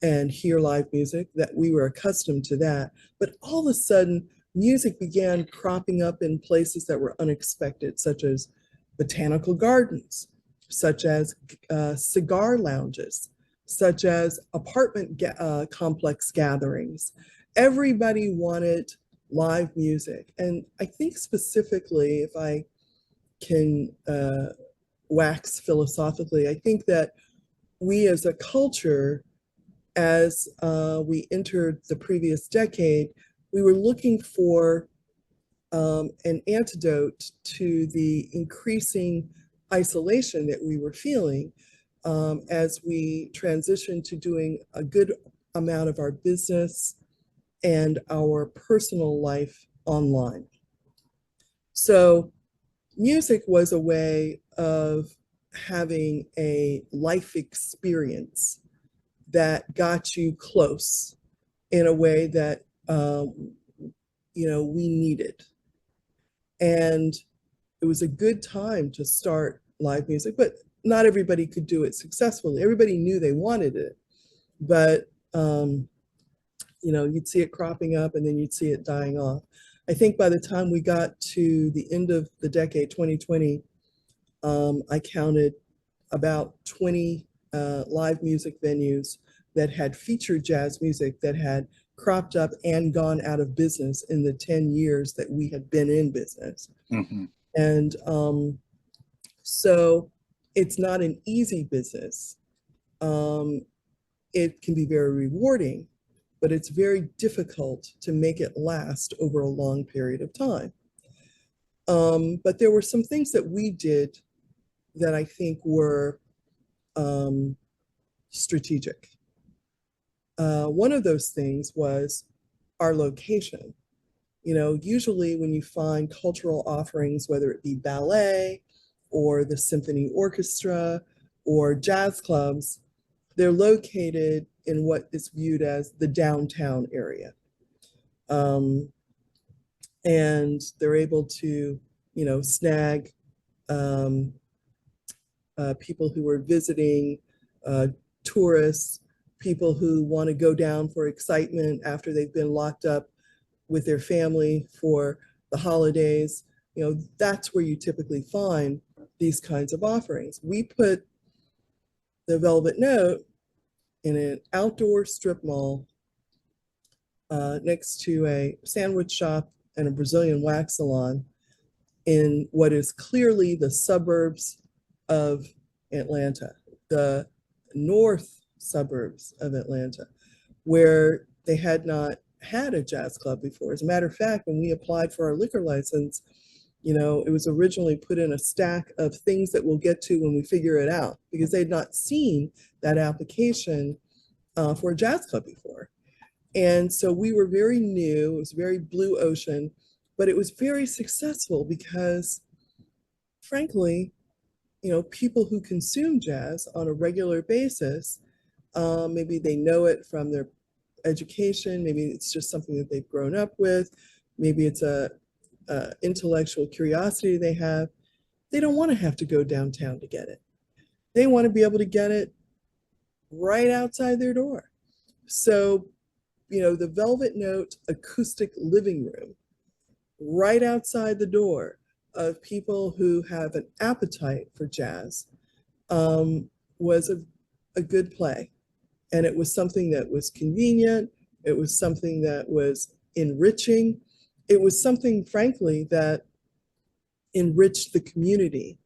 and hear live music, that we were accustomed to that. But all of a sudden, music began cropping up in places that were unexpected, such as botanical gardens, such as cigar lounges, such as apartment complex gatherings. Everybody wanted live music. And I think specifically, if I can wax philosophically, I think that we as a culture, as we entered the previous decade, we were looking for an antidote to the increasing isolation that we were feeling as we transitioned to doing a good amount of our business and our personal life online. So music was a way of having a life experience that got you close in a way that we needed. And it was a good time to start live music, but not everybody could do it successfully. Everybody knew they wanted it, but you'd see it cropping up and then you'd see it dying off. I think by the time we got to the end of the decade, 2020, I counted about 20 live music venues that had featured jazz music that had cropped up and gone out of business in the 10 years that we had been in business. Mm-hmm. And so it's not an easy business. It can be very rewarding, but it's very difficult to make it last over a long period of time. But there were some things that we did that I think were strategic. One of those things was our location. Usually when you find cultural offerings, whether it be ballet or the symphony orchestra or jazz clubs, they're located in what is viewed as the downtown area. And they're able to, snag people who are visiting, tourists, people who want to go down for excitement after they've been locked up with their family for the holidays. That's where you typically find these kinds of offerings. We put the Velvet Note in an outdoor strip mall next to a sandwich shop and a Brazilian wax salon in what is clearly the suburbs of Atlanta, the north suburbs of Atlanta, where they had not had a jazz club before. As a matter of fact, when we applied for our liquor license, it was originally put in a stack of things that we'll get to when we figure it out, because they'd not seen that application for a jazz club before. And so we were very new, it was very blue ocean, but it was very successful because, frankly, people who consume jazz on a regular basis, maybe they know it from their education, maybe it's just something that they've grown up with, maybe it's a intellectual curiosity they have. They don't want to have to go downtown to get it. They want to be able to get it right outside their door. So, the Velvet Note acoustic living room right outside the door of people who have an appetite for jazz was a good play. And it was something that was convenient. It was something that was enriching. It was something, frankly, that enriched the community